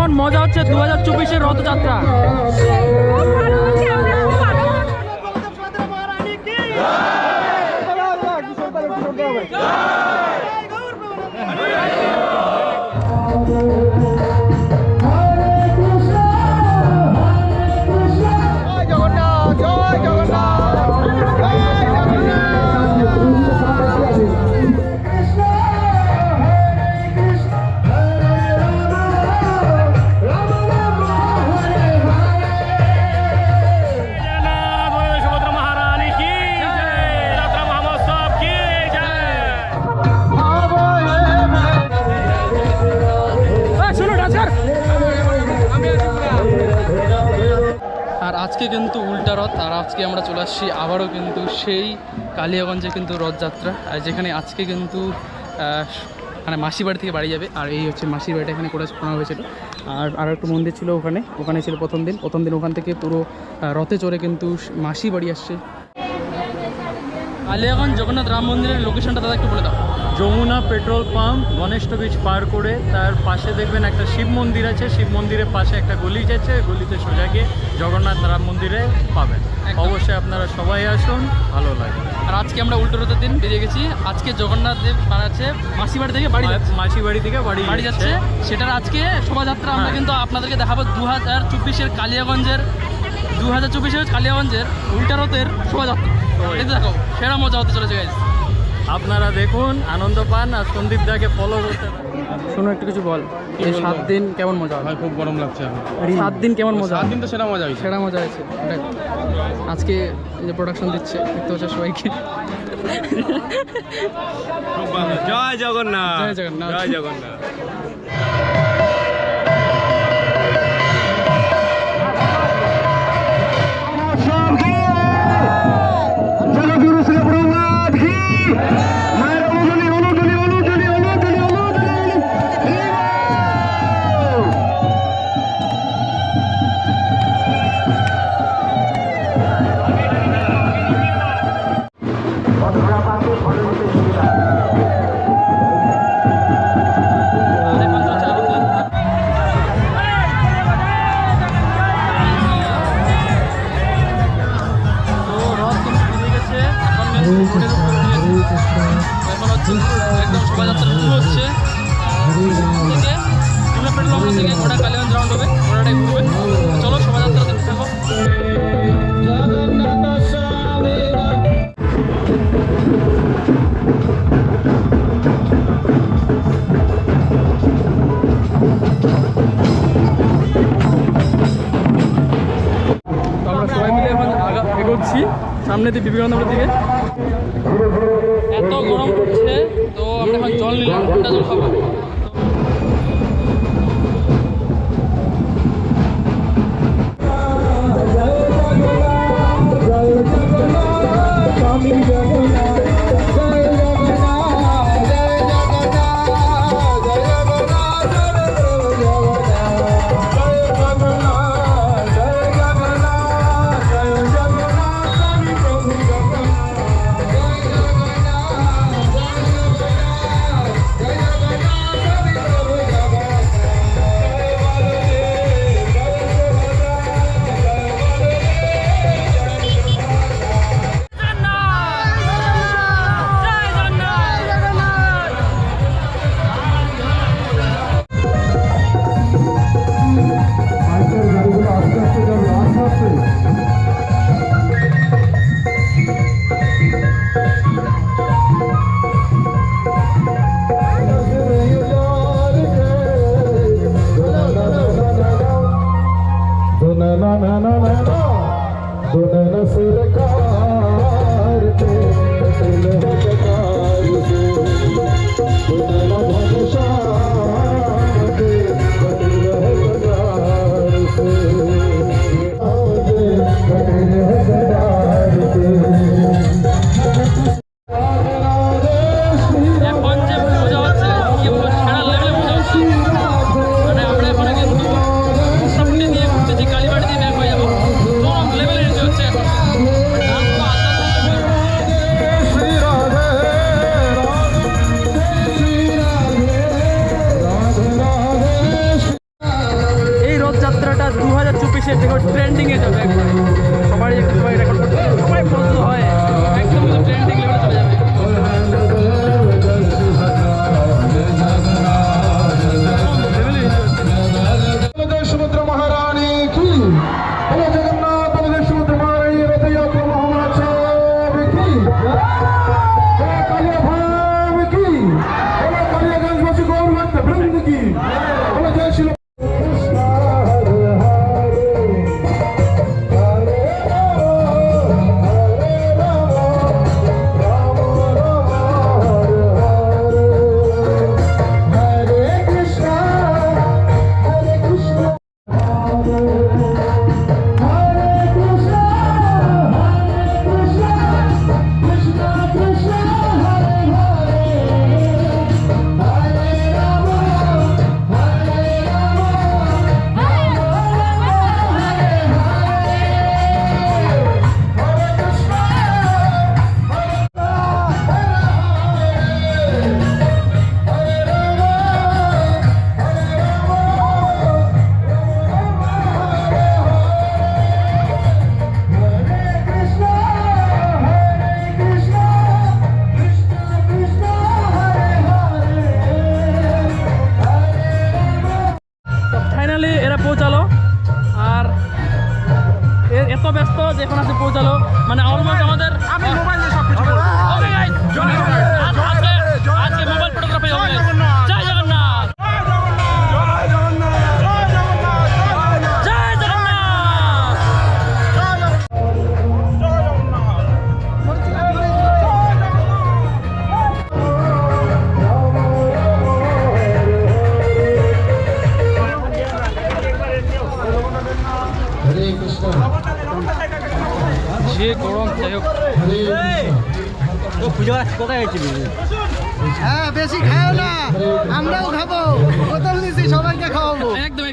কেমন মজা হচ্ছে 2024-এর রথযাত্রা? আর আজকে কিন্তু উল্টা রথ, আর আজকে আমরা চলে আসছি আবারও কিন্তু সেই কালিয়াগঞ্জে কিন্তু রথযাত্রা, আর যেখানে আজকে কিন্তু মানে মাসির বাড়ি থেকে বাড়ি যাবে। আর এই হচ্ছে মাসির বাড়িটা এখানে করা হয়েছিল। আর একটু মন্দির ছিল ওখানে ছিল প্রথম দিন ওখান থেকে পুরো রথে চড়ে কিন্তু মাসি বাড়ি আসছে। কালিয়াগঞ্জ জগন্নাথ রাম মন্দিরের লোকেশনটা দাদা একটু বলে দাও। Jamuna petrol pump Ganesh bridge পার করে তার পাশে দেখবেন একটা শিব মন্দির আছে, শিব মন্দিরের পাশে একটা গলি আছে, গলিতে সোজা গিয়ে জগন্নাথ রাম মন্দিরে পাবেন। অবশ্যই আপনারা সবাই আসুন, ভালো লাগে। আর আজকে আমরা উল্টো রথের দিন বেরিয়ে গেছি। আজকে জগন্নাথ দেব আছে মাসি বাড়ি থেকে মাসি বাড়ি থেকে বাড়ি যাচ্ছে। সেটার আজকে শোভাযাত্রা আমরা কিন্তু আপনাদেরকে দেখাবো 2024-এর কালিয়াগঞ্জের 2024-এর কালিয়াগঞ্জের উল্টা রথের শোভাযাত্রা। এটা দেখো সেরা মজা হতে চলেছে গাইস, আপনারা দেখুন, আনন্দ পান আর সন্দীপ দাকে ফলো করতে পারেন। শোনো একটু কিছু বল, এই 7 দিন কেমন মজা হয়? খুব গরম লাগছে এখন। 7 দিন কেমন মজা? 7 দিন তো সেরা মজা হয়েছে। সেরা মজা হয়েছে। আজকে এই যে প্রোডাকশন দিচ্ছে দেখতে হচ্ছে সবাইকে। খুব ভালো। জয় জগন্নাথ, জয় জগন্নাথ, জয় জগন্নাথ। এখন হচ্ছে একদম শোভাযাত্রা শুরু হচ্ছে পেট্রোল পাম্প থেকে গোটা কালিয়াগঞ্জ রাউন্ড হবে, গোটাটাই ঘুরবে। চলো শোভাযাত্রা দেখতে থাকো। তো আমরা সবাই মিলে এখন এগোচ্ছি সামনে দিয়ে বিবেকানন্দের দিকে। এত গরম পড়ছে তো আমরা এখন জল নিলাম, ঠান্ডা জল খাবো। এসে দেখো ট্রেন্ডিংয়ে যাবে একবারে, সবাই সবাই রেকর্ড করতে সবাই প্রস্তুত হয়, একদম ট্রেন্ডিং লেভেলে চলে যাবে। সুভদ্রা মহারানী কি, বলো জগন্নাথ বলদেব সুভদ্রা মহারানী রথযাত্রা মোহাম্মদ সাহেব কি, বলো কালিয়া ভাব কি, বলো কালিয়াগঞ্জবাসী গৌরবন্ত বৃন্দ কি, বলো জয় শ্রী কৃষ্ণ হরে হরে হরে রাম রাম রাম হরে হরে কৃষ্ণ হরে কৃষ্ণ ফাইনালি এরা পৌঁছালো, আর এত ব্যস্ত যে এখন আছে পৌঁছালো, মানে অলমোস্ট আমাদের আমি মোবাইল দিয়ে সব কিছু করব। ওকে গাইস, আজকে মোবাইল ফটোগ্রাফি হবে। জয় জগন্নাথ, জয় জগন্নাথ, জয় জগন্নাথ। হরে কৃষ্ণ যে গরম, যাই হোক হ্যাঁ, বেশি খাও না, আমরাও খাবো, বোতল দিছি সবাইকে খাওয়াবো। একদম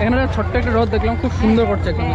এখানে একটা ছোট্ট একটা রথ দেখলাম, খুব সুন্দর করছে একদম।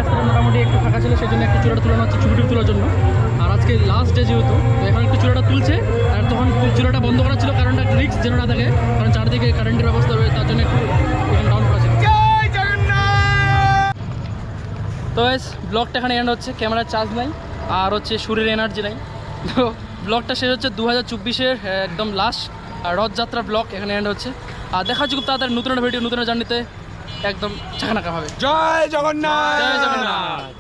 রাস্তাটা মোটামুটি একটু ফাঁকা ছিল, সেই জন্য একটু চূড়াটা তুলানো হচ্ছে ছবি তোলার জন্য। আর আজকে লাস্ট ডে যেহেতু, তো এখন একটু চূড়াটা তুলছে। আর তখন চূড়াটা বন্ধ করা ছিল, কারণটা একটু রিস্ক যেন না থাকে, কারণ চারদিকে কারেন্টের ব্যবস্থা রয়েছে, তার জন্য একটু এখন ডাউন করা ছিল। তো ব্লগটা এখানে এন্ড হচ্ছে, ক্যামেরার চার্জ নাই আর হচ্ছে শরীরে এনার্জি নাই। তো ব্লগটা শেষ হচ্ছে 2024-এর একদম লাস্ট রথযাত্রার ব্লগ এখানে এন্ড হচ্ছে। আর দেখা হচ্ছে খুব তাড়াতাড়ি নতুন ভিডিও, নতুন জার্নিতে একদম চাকানাকা ভাবে। জয় জগন্নাথ। জয় জগন্নাথ।